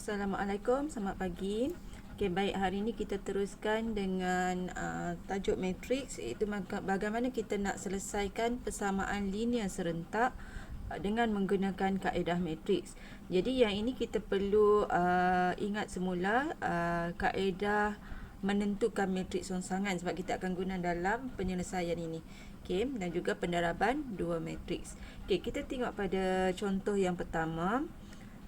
Assalamualaikum, selamat pagi. Okey, baik, hari ini kita teruskan dengan tajuk matriks, iaitu bagaimana kita nak selesaikan persamaan linear serentak dengan menggunakan kaedah matriks. Jadi yang ini kita perlu ingat semula kaedah menentukan matriks rongsangan, sebab kita akan guna dalam penyelesaian ini. Okey, dan juga pendaraban dua matriks. Okey, kita tengok pada contoh yang pertama.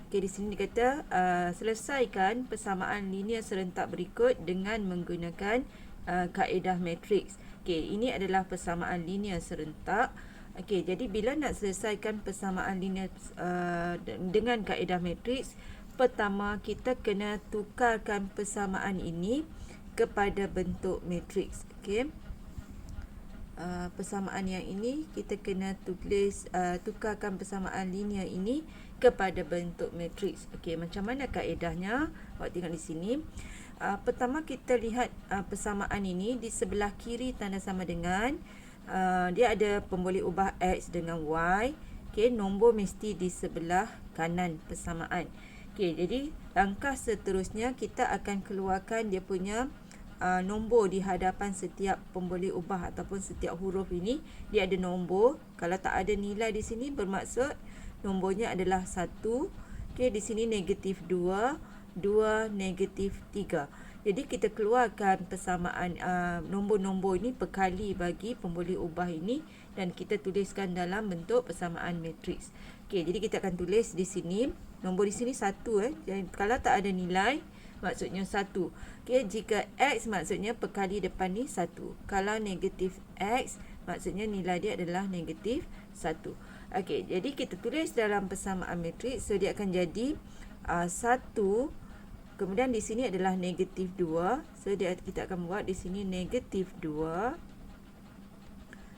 Okey, di sini dikata selesaikan persamaan linear serentak berikut dengan menggunakan kaedah matriks. Okey, ini adalah persamaan linear serentak. Okey, jadi bila nak selesaikan persamaan linear dengan kaedah matriks, pertama kita kena tukarkan persamaan ini kepada bentuk matriks. Okey. Persamaan yang ini kita kena tukarkan persamaan linear ini kepada bentuk matriks. Okey, macam mana kaedahnya? Awak tengok di sini. Pertama kita lihat persamaan ini di sebelah kiri tanda sama dengan dia ada pemboleh ubah X dengan Y. Okey, nombor mesti di sebelah kanan persamaan. Okey, jadi langkah seterusnya kita akan keluarkan dia punya nombor di hadapan setiap pemboleh ubah ataupun setiap huruf ini. Dia ada nombor. Kalau tak ada nilai di sini bermaksud nombornya adalah 1. Okey, di sini negatif 2, 2, negatif 3. Jadi kita keluarkan persamaan nombor-nombor ini perkali bagi pemboleh ubah ini dan kita tuliskan dalam bentuk persamaan matriks. Okey, jadi kita akan tulis di sini nombor di sini 1 Jadi kalau tak ada nilai maksudnya 1. Okey, jika X maksudnya perkali depan ni 1. Kalau negatif X maksudnya nilai dia adalah negatif 1. Okey, jadi kita tulis dalam persamaan matriks. So dia akan jadi 1. Kemudian di sini adalah negatif 2. So kita akan buat di sini negatif 2.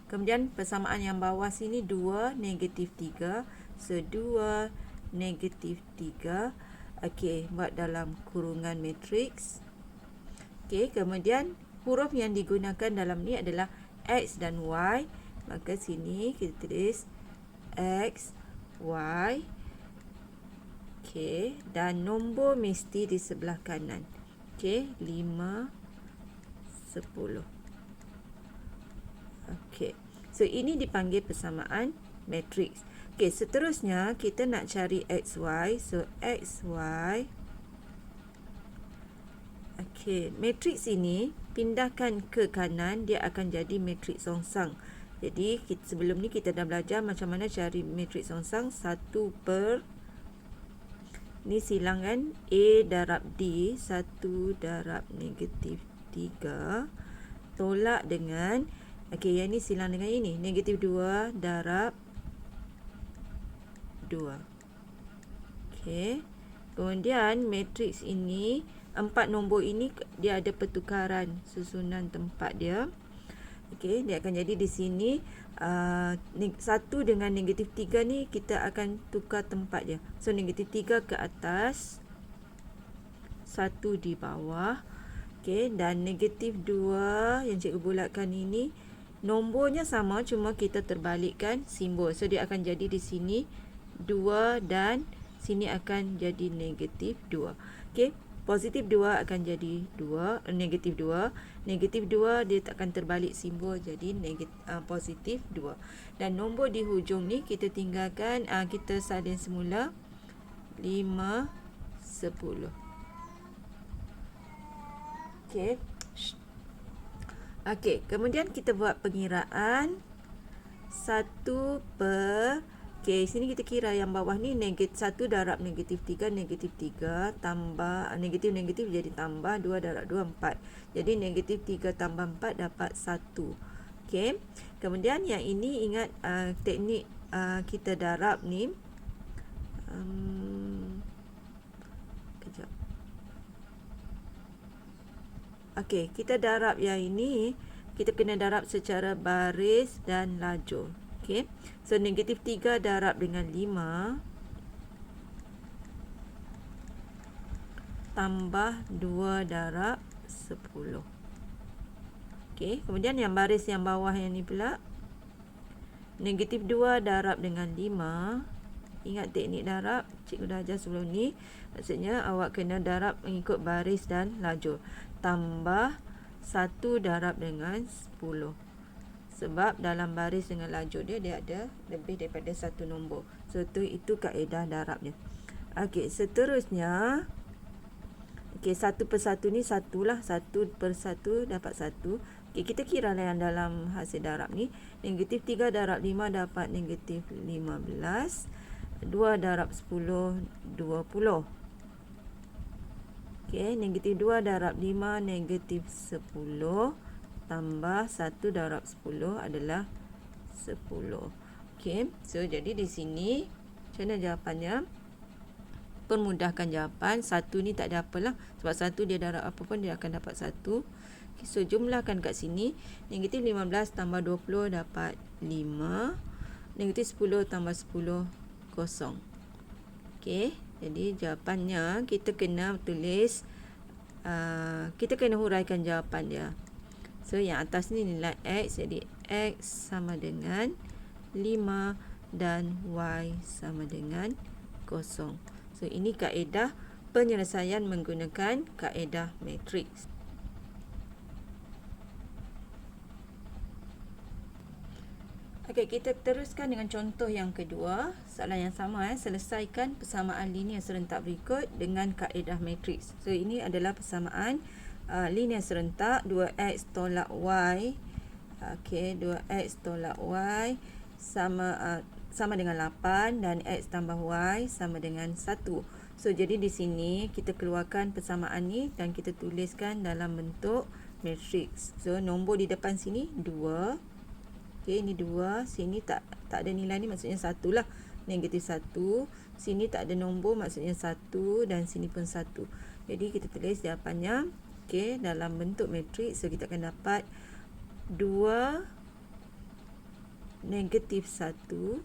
Kemudian persamaan yang bawah sini 2, negatif 3. So 2, negatif 3. Okey, buat dalam kurungan matriks. Okey, kemudian huruf yang digunakan dalam ni adalah X dan Y. Maka sini kita tulis X, Y. Okey, dan nombor mesti di sebelah kanan. Okey, 5, 10. Okey, so ini dipanggil persamaan matriks. Okey, seterusnya kita nak cari XY. So XY. Okey, matriks ini pindahkan ke kanan, dia akan jadi matriks rongsang. Jadi sebelum ni kita dah belajar macam mana cari matriks rongsang. 1 per ni silang kan, A darab D, 1 darab negatif 3 tolak dengan, okey, yang ni silang dengan ini, negatif 2 darab 2. Okey, kemudian matriks ini 4 nombor ini dia ada pertukaran susunan tempat dia. Okey, dia akan jadi di sini 1 dengan negatif 3 ni kita akan tukar tempat dia. So negatif 3 ke atas, 1 di bawah. Okey, dan negatif 2 yang cikgu bulatkan ini nombornya sama, cuma kita terbalikkan simbol. So dia akan jadi di sini 2 dan sini akan jadi negatif 2. Okey, positif 2 akan jadi 2, negatif 2. Negatif 2 dia akan terbalik simbol jadi positif 2. Dan nombor di hujung ni kita tinggalkan, kita salin semula 5, 10. Okey. Okey, kemudian kita buat pengiraan 1 per, okey, sini kita kira yang bawah ni 1 darab negatif 3, negatif 3 tambah negatif jadi tambah 2 darab 2, 4. Jadi negatif 3 tambah 4 dapat 1. Okey, kemudian yang ini ingat teknik kita darab ni. Kejap. Okey, kita darab yang ini, kita kena darab secara baris dan lajur. Okey, so negatif 3 darab dengan 5 tambah 2 darab 10. Okey, kemudian yang baris yang bawah yang ni pula, negatif 2 darab dengan 5 Ingat teknik darab, cikgu dah ajar sebelum ni. Maksudnya awak kena darab mengikut baris dan lajur. Tambah 1 darab dengan 10. Sebab dalam baris dengan lajur dia ada lebih daripada 1 nombor. So itu kaedah darabnya. Okey, seterusnya satu per satu ni satulah, 1/1 dapat 1. Kita kira lah yang dalam hasil darab ni. Negatif 3 darab 5 dapat negatif 15. 2 darab 10, 20. Negatif 2 darab 5, negatif 10. Tambah 1 darab 10 adalah 10. So jadi di sini, macam mana jawapannya? Permudahkan jawapan. 1 ni tak ada apalah. Sebab 1 dia darab apa pun dia akan dapat 1. So jumlahkan kat sini. Negatif 15 tambah 20 dapat 5. Negatif 10 tambah 10, kosong. Jadi jawapannya kita kena tulis, kita kena huraikan jawapan dia. So yang atas ni nilai X, jadi X sama dengan 5 dan Y sama dengan 0. So ini kaedah penyelesaian menggunakan kaedah matriks. Kita teruskan dengan contoh yang kedua. Soalan yang sama, selesaikan persamaan linear serentak berikut dengan kaedah matriks. So ini adalah persamaan linear serentak 2x tolak y. 2x tolak y sama dengan 8 dan x tambah y sama dengan 1. So jadi di sini kita keluarkan persamaan ni dan kita tuliskan dalam bentuk matriks. So nombor di depan sini 2. Ini 2, sini tak ada nilai ni, maksudnya 1 lah, negatif 1. Sini tak ada nombor, maksudnya 1, dan sini pun 1. Jadi kita tulis jawapannya dalam bentuk matriks. So kita akan dapat 2 negatif 1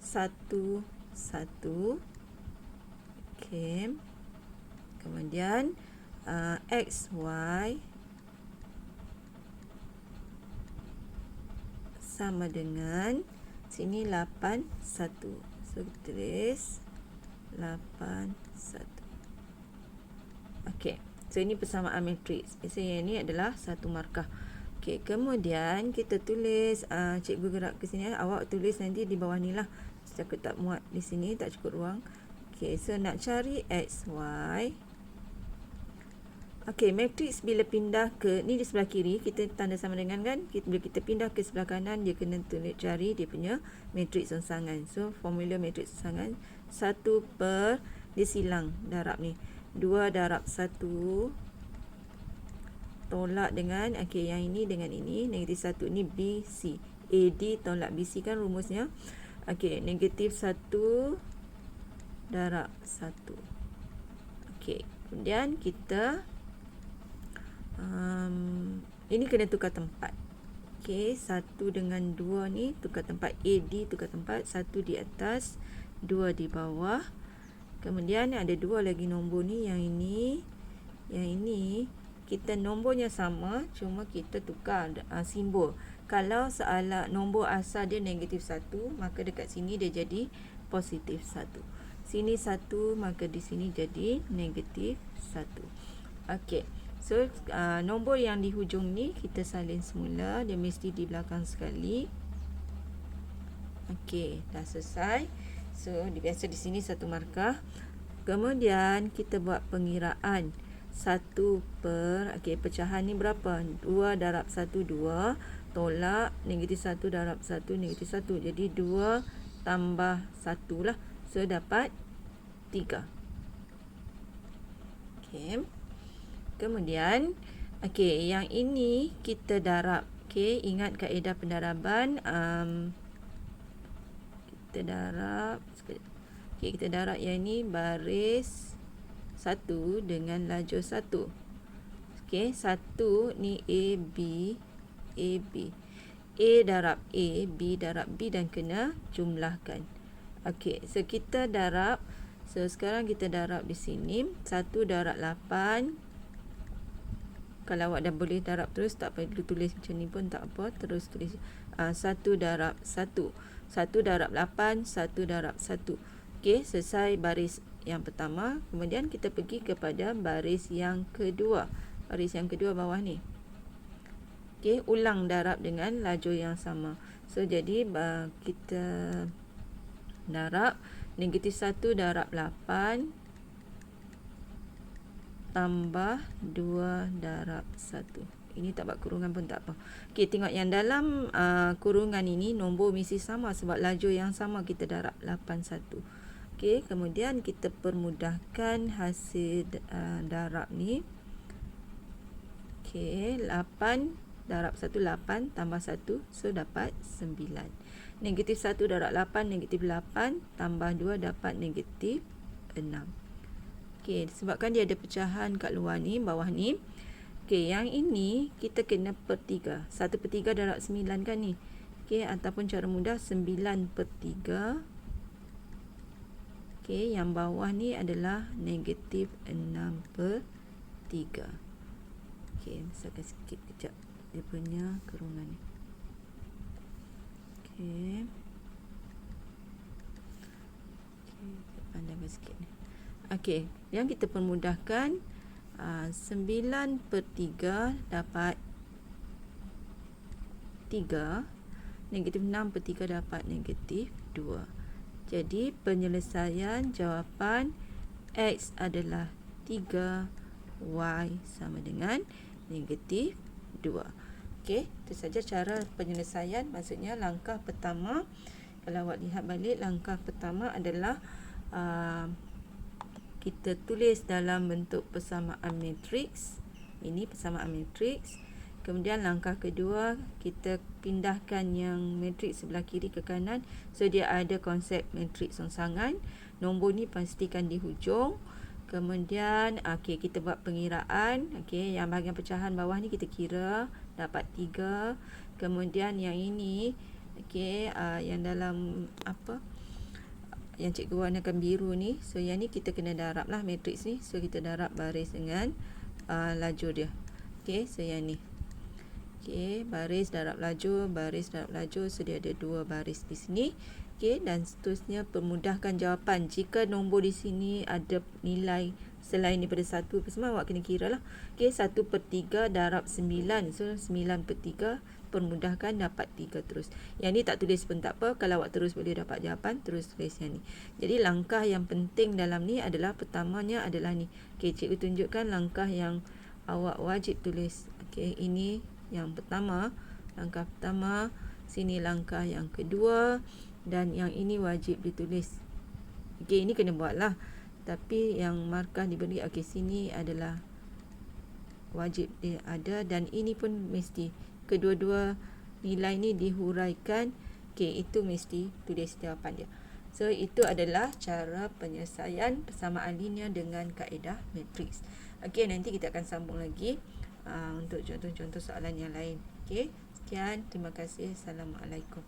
1 1. Kemudian x y sama dengan sini 8 1. So kita tulis 8 1. So ini persamaan matriks. Biasanya ini adalah 1 markah. Kemudian kita tulis, cikgu gerak ke sini, awak tulis nanti di bawah ni lah. Aku tak muat di sini, tak cukup ruang. So nak cari x y. Matriks bila pindah ke ni di sebelah kiri, kita tanda sama dengan kan. Bila kita pindah ke sebelah kanan, dia kena cari dia punya matriks rangsangan. So formula matriks rangsangan 1 per, dia silang darab ni, 2 darab 1 tolak dengan yang ini dengan ini, negatif 1 ni BC. AD tolak BC kan rumusnya. Negatif 1 darab 1. Kemudian kita ini kena tukar tempat. 1 dengan 2 ni tukar tempat. AD tukar tempat, 1 di atas, 2 di bawah. Kemudian ada 2 lagi nombor ni. Yang ini kita nombornya sama, cuma kita tukar simbol. Kalau nombor asal dia negatif 1, maka dekat sini dia jadi positif 1. Sini 1, maka di sini jadi negatif 1. So nombor yang di hujung ni kita salin semula, dia mesti di belakang sekali. Dah selesai. So biasa di sini 1 markah. Kemudian kita buat pengiraan 1 per, pecahan ni berapa? 2 darab 1 2, tolak negatif 1 darab 1 negatif 1. Jadi 2 tambah 1 lah. So dapat 3. Kemudian yang ini kita darab. Ingat kaedah pendaraban. Kita darab. Kita darab yang ini baris 1 dengan lajur 1. 1 ni A B A darab A, B darab B dan kena jumlahkan. So kita darab. So sekarang kita darab di sini 1 darab 8. Kalau awak dah boleh darab terus, tak perlu tulis macam ni pun tak apa. Terus tulis 1 darab 1. 1 darab 8, 1 darab 1. Okey, selesai baris yang pertama, kemudian kita pergi kepada baris yang kedua. Baris yang kedua bawah ni. Okey, ulang darab dengan laju yang sama. So, jadi kita darab -1 darab 8 tambah 2 darab 1. Ini tak buat kurungan pun tak apa. Okey, tengok yang dalam kurungan ini nombor mesti sama sebab laju yang sama kita darab 81. Okey, kemudian kita permudahkan hasil darab ni. Okey, 8 darab 1 8 tambah 1, so dapat 9. -1 darab 8 -8 tambah 2 dapat -6. Okey, sebabkan dia ada pecahan kat luar ni, bawah ni. Okey, yang ini kita kena per 3. 1/3 darab 9 kan ni. Okey, ataupun cara mudah 9/3. Okey, yang bawah ni adalah -6/3. Okey, besarkan sikit kejap dia punya kurungan ni. Okey. Okey, pandangkan sikit ni. Okey, yang kita permudahkan 9/3 dapat 3, -6/3 dapat -2. Jadi penyelesaian jawapan X adalah 3, Y sama dengan -2. Okey, itu saja cara penyelesaian. Maksudnya langkah pertama, kalau awak lihat balik, langkah pertama adalah kita tulis dalam bentuk persamaan matriks. Ini persamaan matriks. Kemudian langkah kedua, kita pindahkan yang matriks sebelah kiri ke kanan. So, dia ada konsep matriks songsangan. Nombor ni pastikan di hujung. Kemudian, okey, kita buat pengiraan. Okey, yang bahagian pecahan bawah ni kita kira dapat 3. Kemudian yang ini, okey, yang dalam apa? Yang cikgu warnakan biru ni. So, yang ni kita kena darab lah matriks ni. So, kita darab baris dengan laju dia. Okey, so yang ni. Okey, baris darab laju, baris darab laju. So, dia ada 2 baris di sini. Okey, dan seterusnya permudahkan jawapan. Jika nombor di sini ada nilai selain daripada 1 ke semua, awak kena kira lah. Okey, 1/3 darab 9. So, 9/3 permudahkan dapat 3 terus. Yang ni tak tulis pun tak apa. Kalau awak terus boleh dapat jawapan, terus tulis yang ni. Jadi, langkah yang penting dalam ni adalah pertamanya adalah ni. Okey, cikgu tunjukkan langkah yang awak wajib tulis. Okey, ini yang pertama. Langkah pertama. Sini langkah yang kedua. Dan yang ini wajib ditulis. Okey, ini kena buat lah. Tapi yang markah diberi, okey, sini adalah wajib dia ada. Dan ini pun mesti. Kedua-dua nilai ni dihuraikan. Okey, itu mesti tulis jawapan dia. So, itu adalah cara penyelesaian persamaan linear dengan kaedah matriks. Okey, nanti kita akan sambung lagi untuk contoh-contoh soalan yang lain. Okey, sekian. Terima kasih. Assalamualaikum.